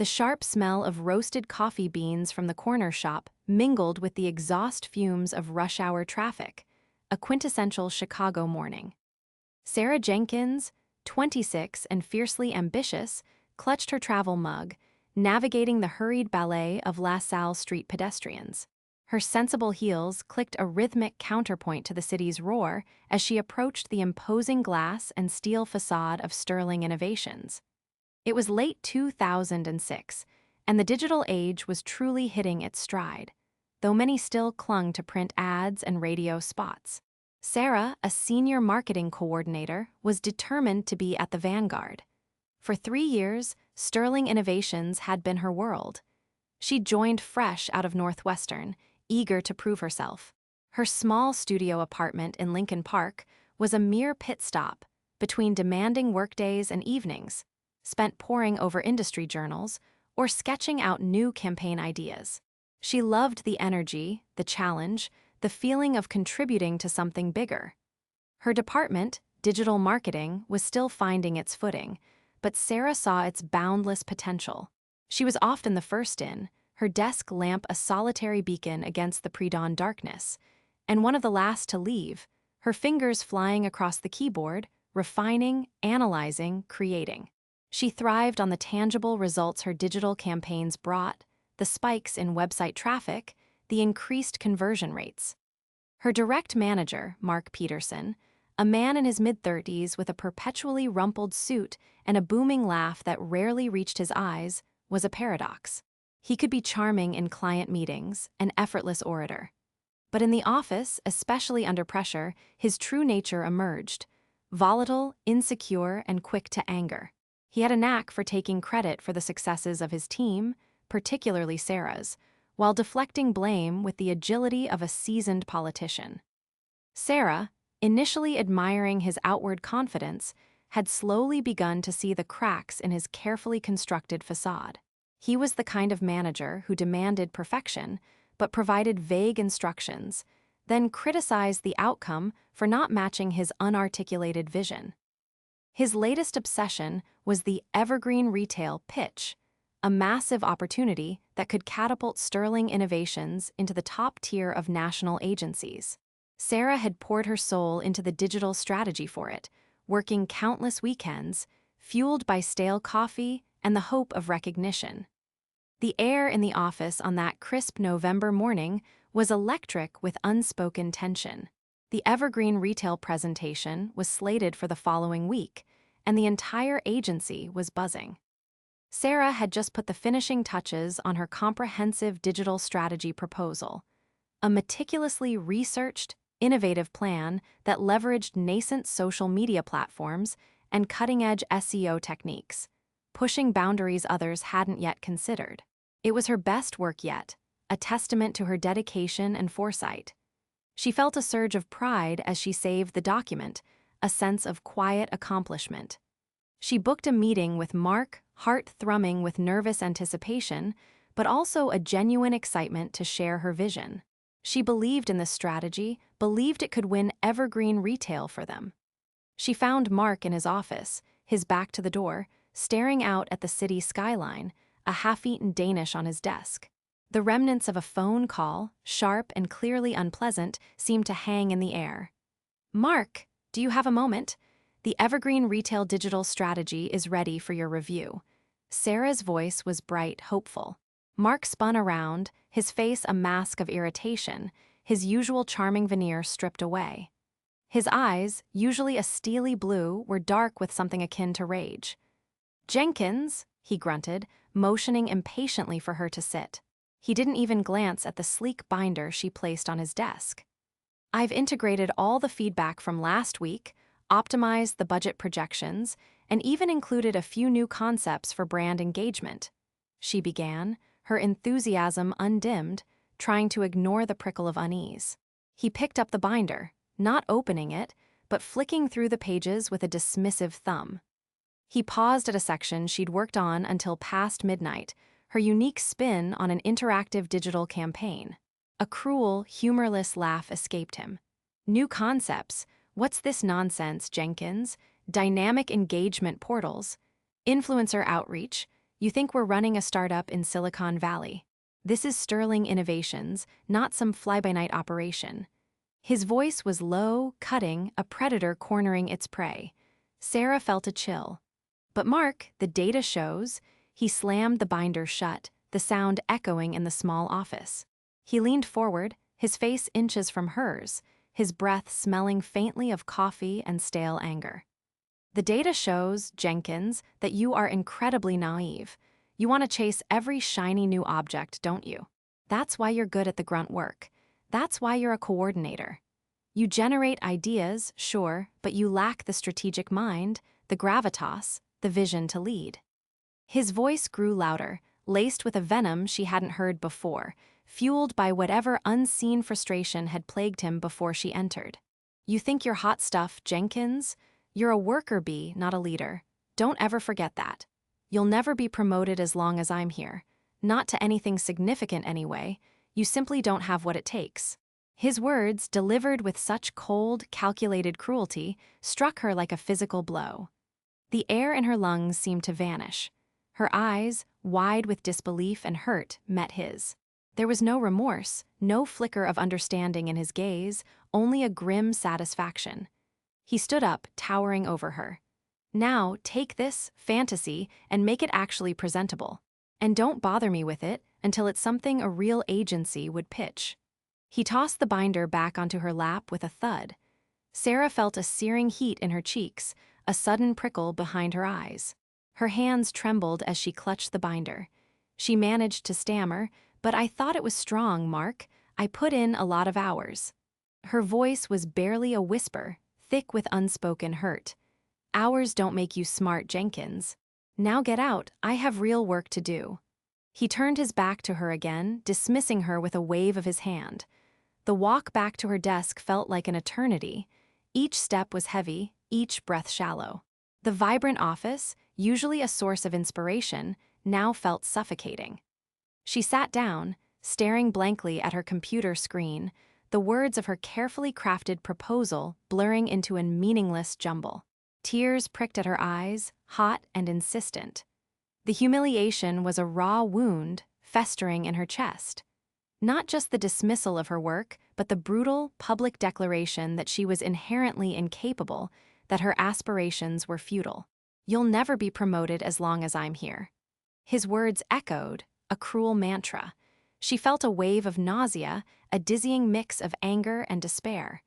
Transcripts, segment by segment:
The sharp smell of roasted coffee beans from the corner shop mingled with the exhaust fumes of rush-hour traffic, a quintessential Chicago morning. Sarah Jenkins, 26 and fiercely ambitious, clutched her travel mug, navigating the hurried ballet of La Salle Street pedestrians. Her sensible heels clicked a rhythmic counterpoint to the city's roar as she approached the imposing glass and steel facade of Sterling Innovations. It was late 2006, and the digital age was truly hitting its stride, though many still clung to print ads and radio spots. Sarah, a senior marketing coordinator, was determined to be at the vanguard. For 3 years, Sterling Innovations had been her world. She joined fresh out of Northwestern, eager to prove herself. Her small studio apartment in Lincoln Park was a mere pit stop between demanding workdays and evenings, spent poring over industry journals or sketching out new campaign ideas. She loved the energy, the challenge, the feeling of contributing to something bigger. Her department, digital marketing, was still finding its footing, but Sarah saw its boundless potential. She was often the first in, her desk lamp a solitary beacon against the pre-dawn darkness, and one of the last to leave, her fingers flying across the keyboard, refining, analyzing, creating. She thrived on the tangible results her digital campaigns brought, the spikes in website traffic, the increased conversion rates. Her direct manager, Mark Peterson, a man in his mid-30s with a perpetually rumpled suit and a booming laugh that rarely reached his eyes, was a paradox. He could be charming in client meetings, an effortless orator. But in the office, especially under pressure, his true nature emerged, volatile, insecure, and quick to anger. He had a knack for taking credit for the successes of his team, particularly Sarah's, while deflecting blame with the agility of a seasoned politician. Sarah, initially admiring his outward confidence, had slowly begun to see the cracks in his carefully constructed facade. He was the kind of manager who demanded perfection, but provided vague instructions, then criticized the outcome for not matching his unarticulated vision. His latest obsession was the evergreen retail pitch, a massive opportunity that could catapult Sterling Innovations into the top tier of national agencies. Sarah had poured her soul into the digital strategy for it, working countless weekends, fueled by stale coffee and the hope of recognition. The air in the office on that crisp November morning was electric with unspoken tension. The evergreen retail presentation was slated for the following week, and the entire agency was buzzing. Sarah had just put the finishing touches on her comprehensive digital strategy proposal, a meticulously researched, innovative plan that leveraged nascent social media platforms and cutting-edge SEO techniques, pushing boundaries others hadn't yet considered. It was her best work yet, a testament to her dedication and foresight. She felt a surge of pride as she saved the document, a sense of quiet accomplishment. She booked a meeting with Mark, heart thrumming with nervous anticipation, but also a genuine excitement to share her vision. She believed in this strategy, believed it could win evergreen retail for them. She found Mark in his office, his back to the door, staring out at the city skyline, a half-eaten Danish on his desk. The remnants of a phone call, sharp and clearly unpleasant, seemed to hang in the air. "Mark, do you have a moment? The Evergreen Retail Digital Strategy is ready for your review." Sarah's voice was bright, hopeful. Mark spun around, his face a mask of irritation, his usual charming veneer stripped away. His eyes, usually a steely blue, were dark with something akin to rage. "Jenkins," he grunted, motioning impatiently for her to sit. He didn't even glance at the sleek binder she placed on his desk. "I've integrated all the feedback from last week, optimized the budget projections, and even included a few new concepts for brand engagement," she began, her enthusiasm undimmed, trying to ignore the prickle of unease. He picked up the binder, not opening it, but flicking through the pages with a dismissive thumb. He paused at a section she'd worked on until past midnight, her unique spin on an interactive digital campaign. A cruel, humorless laugh escaped him. "New concepts? What's this nonsense, Jenkins? Dynamic engagement portals? Influencer outreach? You think we're running a startup in Silicon Valley. This is Sterling Innovations, not some fly-by-night operation. His voice was low, cutting, a predator cornering its prey. Sarah felt a chill. But Mark, the data shows, he slammed the binder shut, the sound echoing in the small office. He leaned forward, his face inches from hers, his breath smelling faintly of coffee and stale anger. The data shows, Jenkins, that you are incredibly naive. You want to chase every shiny new object, don't you? That's why you're good at the grunt work. That's why you're a coordinator. You generate ideas, sure, but you lack the strategic mind, the gravitas, the vision to lead. His voice grew louder, laced with a venom she hadn't heard before, fueled by whatever unseen frustration had plagued him before she entered. You think you're hot stuff, Jenkins? You're a worker bee, not a leader. Don't ever forget that. You'll never be promoted as long as I'm here. Not to anything significant anyway. You simply don't have what it takes. His words, delivered with such cold, calculated cruelty, struck her like a physical blow. The air in her lungs seemed to vanish. Her eyes, wide with disbelief and hurt, met his. There was no remorse, no flicker of understanding in his gaze, only a grim satisfaction. He stood up, towering over her. Now, take this, fantasy, and make it actually presentable. And don't bother me with it until it's something a real agency would pitch. He tossed the binder back onto her lap with a thud. Sarah felt a searing heat in her cheeks, a sudden prickle behind her eyes. Her hands trembled as she clutched the binder. She managed to stammer, "But I thought it was strong, Mark. I put in a lot of hours." Her voice was barely a whisper, thick with unspoken hurt. "Hours don't make you smart, Jenkins. Now get out, I have real work to do." He turned his back to her again, dismissing her with a wave of his hand. The walk back to her desk felt like an eternity. Each step was heavy, each breath shallow. The vibrant office, usually a source of inspiration, now felt suffocating. She sat down, staring blankly at her computer screen, the words of her carefully crafted proposal blurring into a meaningless jumble. Tears pricked at her eyes, hot and insistent. The humiliation was a raw wound, festering in her chest. Not just the dismissal of her work, but the brutal, public declaration that she was inherently incapable, that her aspirations were futile. "You'll never be promoted as long as I'm here." His words echoed, a cruel mantra. She felt a wave of nausea, a dizzying mix of anger and despair.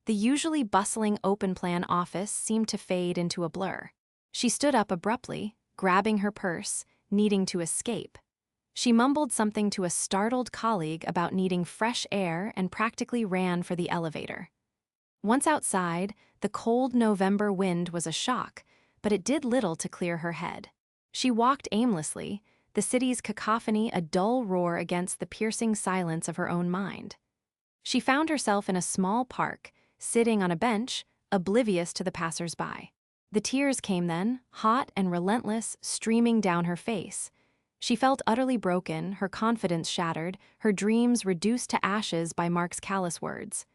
The usually bustling open-plan office seemed to fade into a blur. She stood up abruptly, grabbing her purse, needing to escape. She mumbled something to a startled colleague about needing fresh air and practically ran for the elevator. Once outside, the cold November wind was a shock, but it did little to clear her head. She walked aimlessly, the city's cacophony a dull roar against the piercing silence of her own mind. She found herself in a small park, sitting on a bench, oblivious to the passers-by. The tears came then, hot and relentless, streaming down her face. She felt utterly broken, her confidence shattered, her dreams reduced to ashes by Mark's callous words.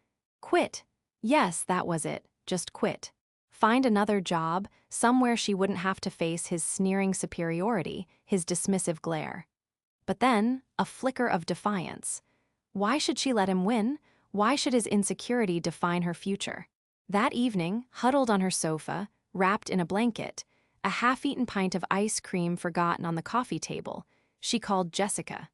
Quit. Yes, that was it. Just quit. Find another job, somewhere she wouldn't have to face his sneering superiority, his dismissive glare. But then, a flicker of defiance. Why should she let him win? Why should his insecurity define her future? That evening, huddled on her sofa, wrapped in a blanket, a half-eaten pint of ice cream forgotten on the coffee table, she called Jessica.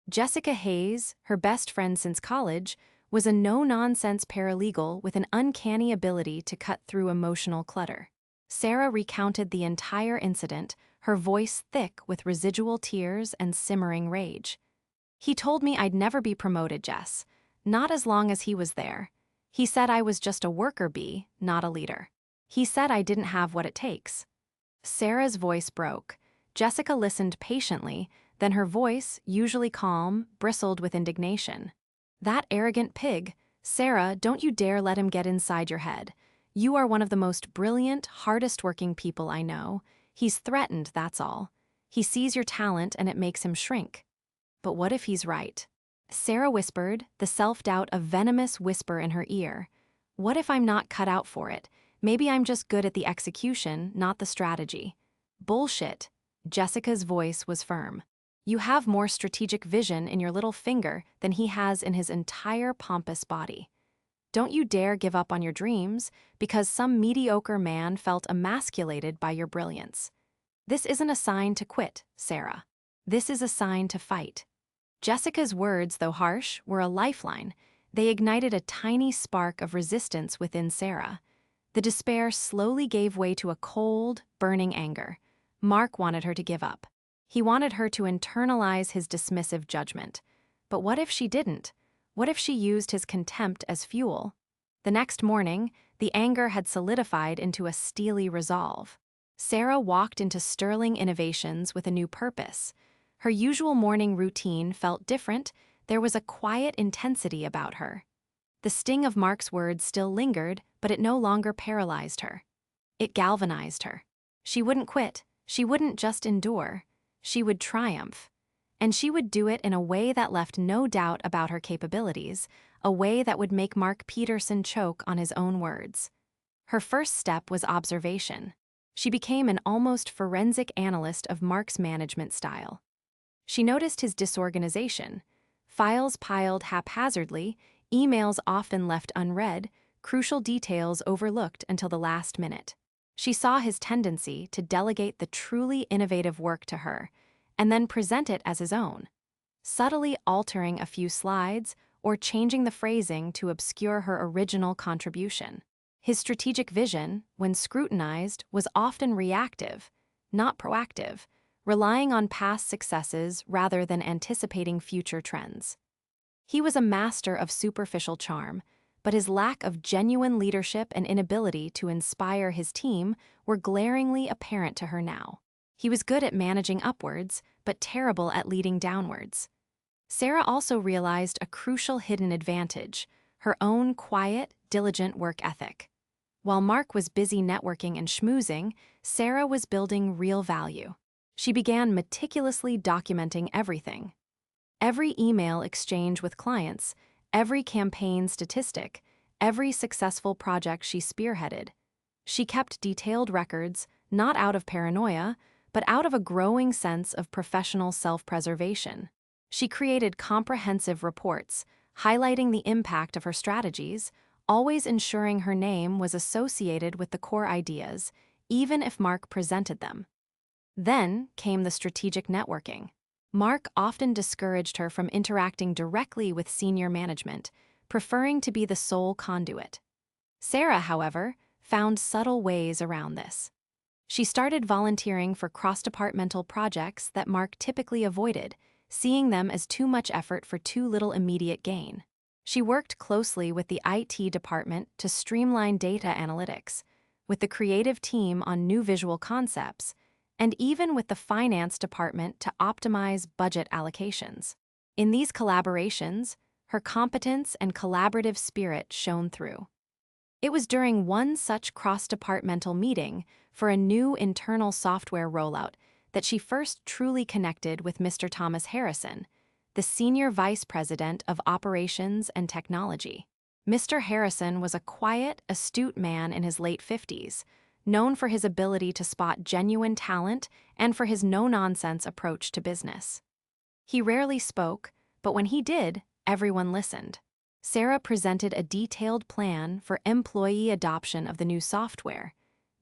Jessica Hayes, her best friend since college, was a no-nonsense paralegal with an uncanny ability to cut through emotional clutter. Sarah recounted the entire incident, her voice thick with residual tears and simmering rage. "He told me I'd never be promoted, Jess. Not as long as he was there. He said I was just a worker bee, not a leader. He said I didn't have what it takes." Sarah's voice broke. Jessica listened patiently, then her voice, usually calm, bristled with indignation. "That arrogant pig. Sarah, don't you dare let him get inside your head. You are one of the most brilliant, hardest-working people I know. He's threatened, that's all. He sees your talent and it makes him shrink." But what if he's right? Sarah whispered, the self-doubt a venomous whisper in her ear. What if I'm not cut out for it? Maybe I'm just good at the execution, not the strategy. Bullshit. Jessica's voice was firm. You have more strategic vision in your little finger than he has in his entire pompous body. Don't you dare give up on your dreams because some mediocre man felt emasculated by your brilliance. This isn't a sign to quit, Sarah. This is a sign to fight. Jessica's words, though harsh, were a lifeline. They ignited a tiny spark of resistance within Sarah. The despair slowly gave way to a cold, burning anger. Mark wanted her to give up. He wanted her to internalize his dismissive judgment. But what if she didn't? What if she used his contempt as fuel? The next morning, the anger had solidified into a steely resolve. Sarah walked into Sterling Innovations with a new purpose. Her usual morning routine felt different. There was a quiet intensity about her. The sting of Mark's words still lingered, but it no longer paralyzed her. It galvanized her. She wouldn't quit. She wouldn't just endure. She would triumph. And she would do it in a way that left no doubt about her capabilities, a way that would make Mark Peterson choke on his own words. Her first step was observation. She became an almost forensic analyst of Mark's management style. She noticed his disorganization. Files piled haphazardly, emails often left unread, crucial details overlooked until the last minute. She saw his tendency to delegate the truly innovative work to her, and then present it as his own, subtly altering a few slides or changing the phrasing to obscure her original contribution. His strategic vision, when scrutinized, was often reactive, not proactive, relying on past successes rather than anticipating future trends. He was a master of superficial charm, but his lack of genuine leadership and inability to inspire his team were glaringly apparent to her now. He was good at managing upwards, but terrible at leading downwards. Sarah also realized a crucial hidden advantage: her own quiet, diligent work ethic. While Mark was busy networking and schmoozing, Sarah was building real value. She began meticulously documenting everything. Every email exchange with clients, every campaign statistic, every successful project she spearheaded. She kept detailed records, not out of paranoia, but out of a growing sense of professional self-preservation. She created comprehensive reports, highlighting the impact of her strategies, always ensuring her name was associated with the core ideas, even if Mark presented them. Then came the strategic networking. Mark often discouraged her from interacting directly with senior management, preferring to be the sole conduit. Sarah, however, found subtle ways around this. She started volunteering for cross-departmental projects that Mark typically avoided, seeing them as too much effort for too little immediate gain. She worked closely with the IT department to streamline data analytics, with the creative team on new visual concepts, and even with the finance department to optimize budget allocations. In these collaborations, her competence and collaborative spirit shone through. It was during one such cross-departmental meeting for a new internal software rollout that she first truly connected with Mr. Thomas Harrison, the Senior Vice President of Operations and Technology. Mr. Harrison was a quiet, astute man in his late 50s, known for his ability to spot genuine talent and for his no-nonsense approach to business. He rarely spoke, but when he did, everyone listened. Sarah presented a detailed plan for employee adoption of the new software,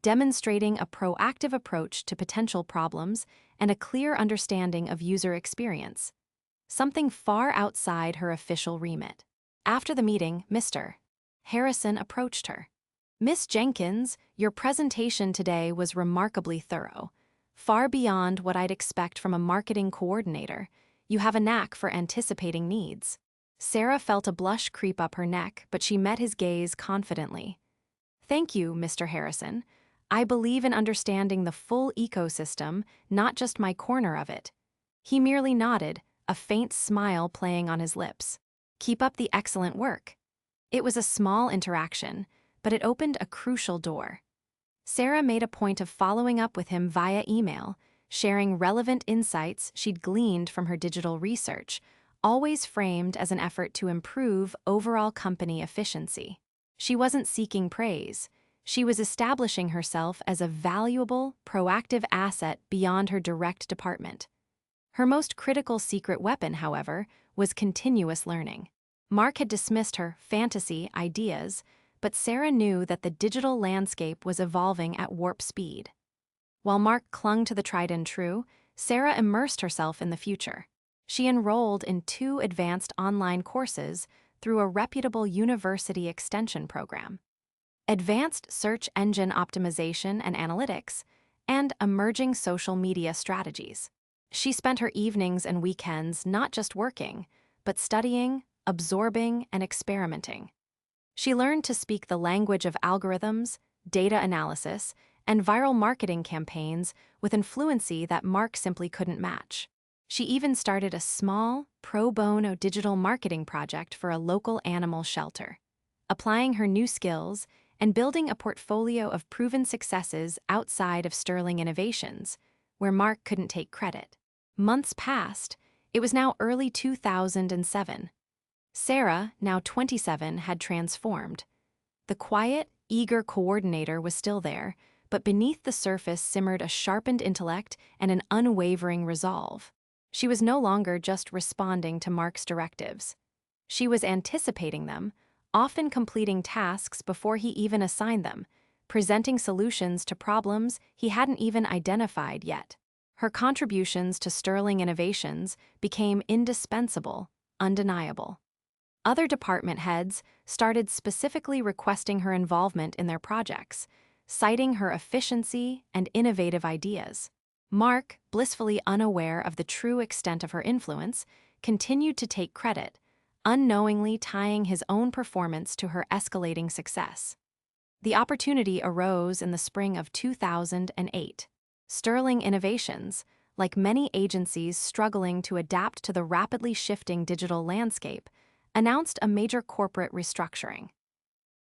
demonstrating a proactive approach to potential problems and a clear understanding of user experience, something far outside her official remit. After the meeting, Mr. Harrison approached her. "Miss Jenkins, your presentation today was remarkably thorough, far beyond what I'd expect from a marketing coordinator. You have a knack for anticipating needs." Sarah felt a blush creep up her neck, but she met his gaze confidently. "Thank you, Mr. Harrison. I believe in understanding the full ecosystem, not just my corner of it." He merely nodded, a faint smile playing on his lips. "Keep up the excellent work." It was a small interaction, but it opened a crucial door. Sarah made a point of following up with him via email, sharing relevant insights she'd gleaned from her digital research, always framed as an effort to improve overall company efficiency. She wasn't seeking praise. she was establishing herself as a valuable, proactive asset beyond her direct department. Her most critical secret weapon, however, was continuous learning. Mark had dismissed her fantasy ideas, but Sarah knew that the digital landscape was evolving at warp speed. While Mark clung to the tried and true, Sarah immersed herself in the future. She enrolled in 2 advanced online courses through a reputable university extension program: Advanced Search Engine Optimization and Analytics, and Emerging Social Media Strategies. She spent her evenings and weekends not just working, but studying, absorbing, and experimenting. She learned to speak the language of algorithms, data analysis, and viral marketing campaigns with a fluency that Mark simply couldn't match. She even started a small, pro bono digital marketing project for a local animal shelter. Applying her new skills and building a portfolio of proven successes outside of Sterling Innovations, where Mark couldn't take credit. Months passed. It was now early 2007. Sarah, now 27, had transformed. The quiet, eager coordinator was still there, but beneath the surface simmered a sharpened intellect and an unwavering resolve. She was no longer just responding to Mark's directives. She was anticipating them, often completing tasks before he even assigned them, presenting solutions to problems he hadn't even identified yet. Her contributions to Sterling Innovations became indispensable, undeniable. Other department heads started specifically requesting her involvement in their projects, citing her efficiency and innovative ideas. Mark, blissfully unaware of the true extent of her influence, continued to take credit, unknowingly tying his own performance to her escalating success. The opportunity arose in the spring of 2008. Sterling Innovations, like many agencies struggling to adapt to the rapidly shifting digital landscape, announced a major corporate restructuring.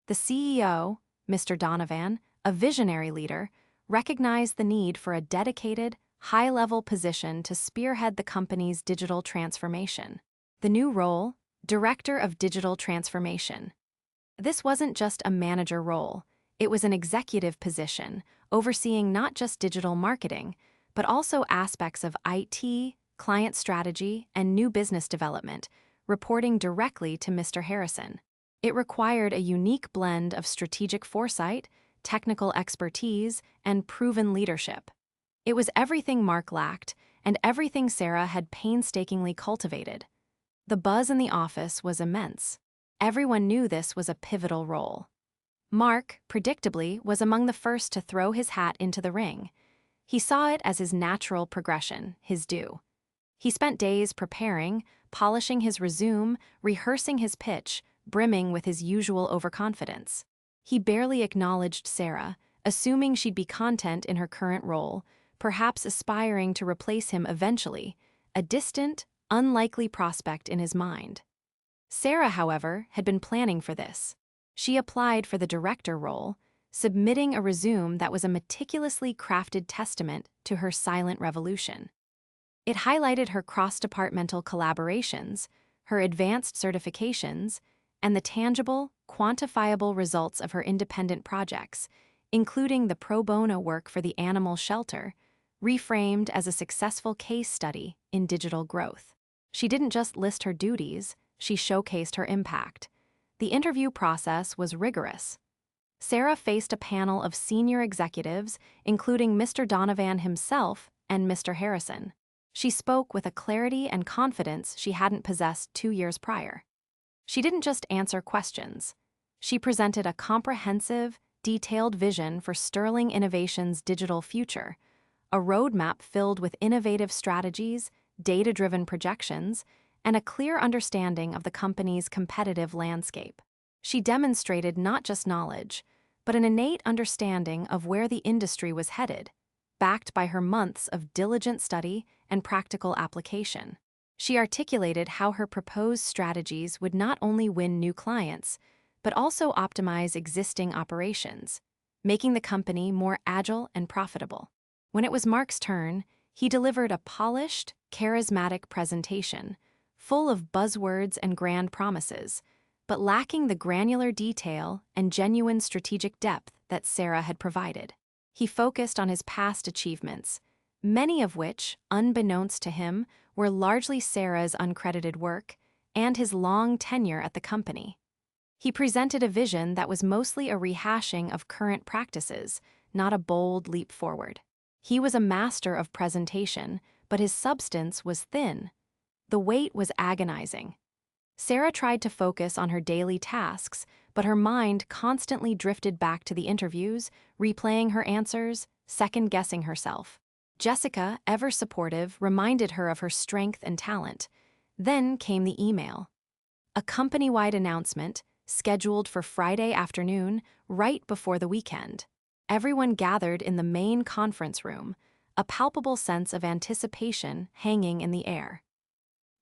The CEO, Mr. Donovan, a visionary leader, recognized the need for a dedicated, high-level position to spearhead the company's digital transformation. The new role, Director of Digital Transformation. This wasn't just a manager role, it was an executive position, overseeing not just digital marketing, but also aspects of IT, client strategy, and new business development, reporting directly to Mr. Harrison. It required a unique blend of strategic foresight, technical expertise, and proven leadership. It was everything Mark lacked, and everything Sarah had painstakingly cultivated. The buzz in the office was immense. Everyone knew this was a pivotal role. Mark, predictably, was among the first to throw his hat into the ring. He saw it as his natural progression, his due. He spent days preparing, polishing his resume, rehearsing his pitch, brimming with his usual overconfidence. He barely acknowledged Sarah, assuming she'd be content in her current role, perhaps aspiring to replace him eventually, a distant, unlikely prospect in his mind. Sarah, however, had been planning for this. She applied for the director role, submitting a resume that was a meticulously crafted testament to her silent revolution. It highlighted her cross-departmental collaborations, her advanced certifications, and the tangible, quantifiable results of her independent projects, including the pro bono work for the animal shelter, reframed as a successful case study in digital growth. She didn't just list her duties, she showcased her impact. The interview process was rigorous. Sarah faced a panel of senior executives, including Mr. Donovan himself and Mr. Harrison. She spoke with a clarity and confidence she hadn't possessed 2 years prior. She didn't just answer questions. She presented a comprehensive, detailed vision for Sterling Innovations' digital future, a roadmap filled with innovative strategies, data-driven projections, and a clear understanding of the company's competitive landscape. She demonstrated not just knowledge, but an innate understanding of where the industry was headed, backed by her months of diligent study and practical application. She articulated how her proposed strategies would not only win new clients, but also optimize existing operations, making the company more agile and profitable. When it was Mark's turn, he delivered a polished, charismatic presentation, full of buzzwords and grand promises, but lacking the granular detail and genuine strategic depth that Sarah had provided. He focused on his past achievements, many of which, unbeknownst to him, were largely Sarah's uncredited work and his long tenure at the company. He presented a vision that was mostly a rehashing of current practices, not a bold leap forward. He was a master of presentation, but his substance was thin. The weight was agonizing. Sarah tried to focus on her daily tasks, but her mind constantly drifted back to the interviews, replaying her answers, second-guessing herself. Jessica, ever supportive, reminded her of her strength and talent. Then came the email. A company-wide announcement, scheduled for Friday afternoon, right before the weekend. Everyone gathered in the main conference room, a palpable sense of anticipation hanging in the air.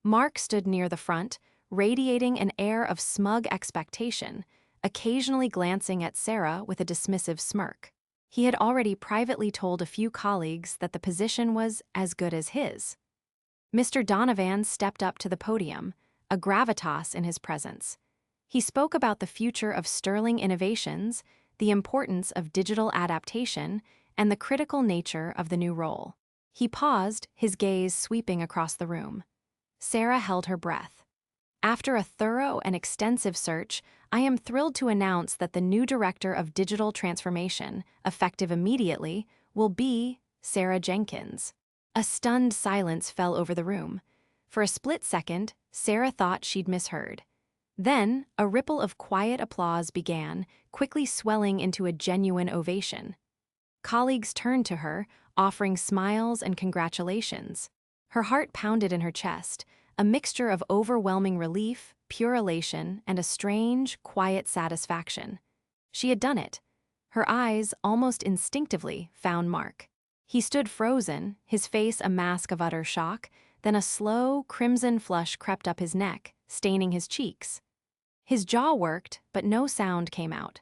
Mark stood near the front, radiating an air of smug expectation, occasionally glancing at Sarah with a dismissive smirk. He had already privately told a few colleagues that the position was as good as his. Mr. Donovan stepped up to the podium, a gravitas in his presence. He spoke about the future of sterling innovations, the importance of digital adaptation, and the critical nature of the new role. He paused, his gaze sweeping across the room. Sarah held her breath. After a thorough and extensive search, I am thrilled to announce that the new Director of Digital Transformation, effective immediately, will be Sarah Jenkins. A stunned silence fell over the room. For a split second, Sarah thought she'd misheard. Then, a ripple of quiet applause began, quickly swelling into a genuine ovation. Colleagues turned to her, offering smiles and congratulations. Her heart pounded in her chest, a mixture of overwhelming relief, pure elation, and a strange, quiet satisfaction. She had done it. Her eyes, almost instinctively, found Mark. He stood frozen, his face a mask of utter shock, then a slow, crimson flush crept up his neck, staining his cheeks. His jaw worked, but no sound came out.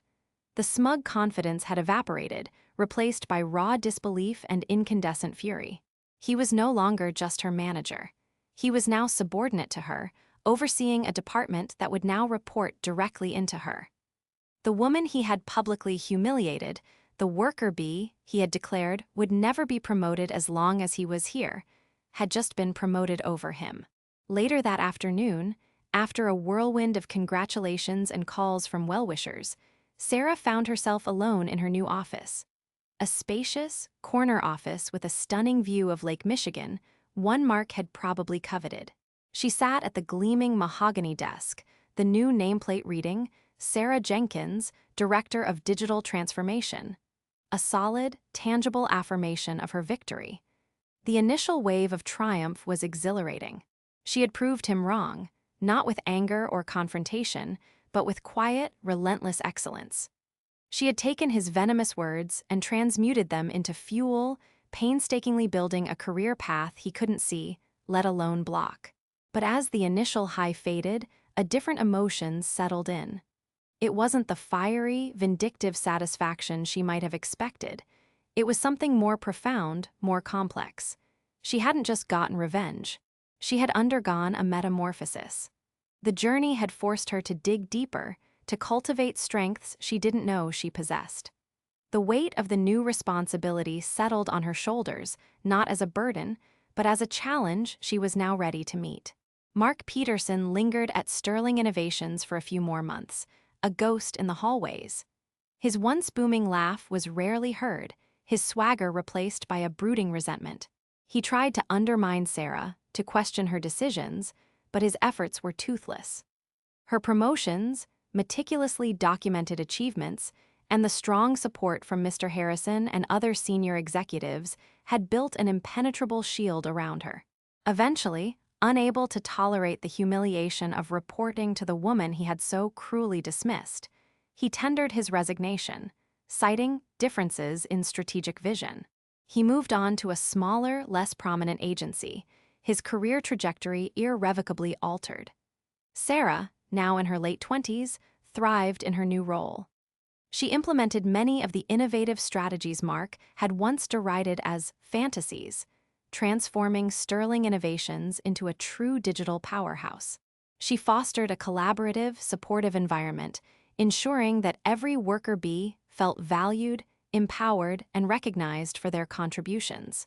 The smug confidence had evaporated, replaced by raw disbelief and incandescent fury. He was no longer just her manager. He was now subordinate to her, overseeing a department that would now report directly into her. The woman he had publicly humiliated, the worker bee he had declared would never be promoted as long as he was here, had just been promoted over him. Later that afternoon, after a whirlwind of congratulations and calls from well-wishers, Sarah found herself alone in her new office. A spacious, corner office with a stunning view of Lake Michigan, one Mark had probably coveted. She sat at the gleaming mahogany desk, the new nameplate reading, Sarah Jenkins, Director of Digital Transformation. A solid, tangible affirmation of her victory. The initial wave of triumph was exhilarating. She had proved him wrong, not with anger or confrontation, but with quiet, relentless excellence. She had taken his venomous words and transmuted them into fuel, painstakingly building a career path he couldn't see, let alone block. But as the initial high faded, a different emotion settled in. It wasn't the fiery, vindictive satisfaction she might have expected. It was something more profound, more complex. She hadn't just gotten revenge. She had undergone a metamorphosis. The journey had forced her to dig deeper, to cultivate strengths she didn't know she possessed. The weight of the new responsibility settled on her shoulders, not as a burden, but as a challenge she was now ready to meet. Mark Peterson lingered at Sterling Innovations for a few more months, a ghost in the hallways. His once booming laugh was rarely heard, his swagger replaced by a brooding resentment. He tried to undermine Sarah, to question her decisions, but his efforts were toothless. Her promotions, meticulously documented achievements, and the strong support from Mr. Harrison and other senior executives had built an impenetrable shield around her. Eventually, unable to tolerate the humiliation of reporting to the woman he had so cruelly dismissed, he tendered his resignation, citing differences in strategic vision. He moved on to a smaller, less prominent agency, his career trajectory irrevocably altered. Sarah, now in her late 20s, thrived in her new role. She implemented many of the innovative strategies Mark had once derided as fantasies, transforming Sterling Innovations into a true digital powerhouse. She fostered a collaborative, supportive environment, ensuring that every worker bee felt valued, empowered, and recognized for their contributions.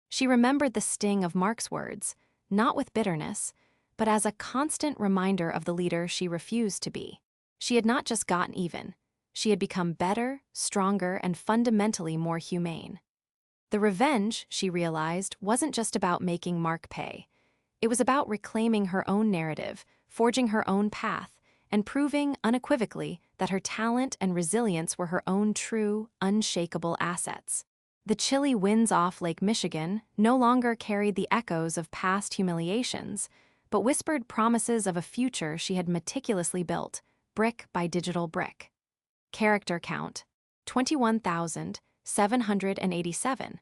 She remembered the sting of Mark's words, not with bitterness, but as a constant reminder of the leader she refused to be. She had not just gotten even, she had become better, stronger, and fundamentally more humane. The revenge, she realized, wasn't just about making Mark pay. It was about reclaiming her own narrative, forging her own path, and proving unequivocally that her talent and resilience were her own true, unshakable assets. The chilly winds off Lake Michigan no longer carried the echoes of past humiliations, but whispered promises of a future she had meticulously built, brick by digital brick. Character count: 21,787.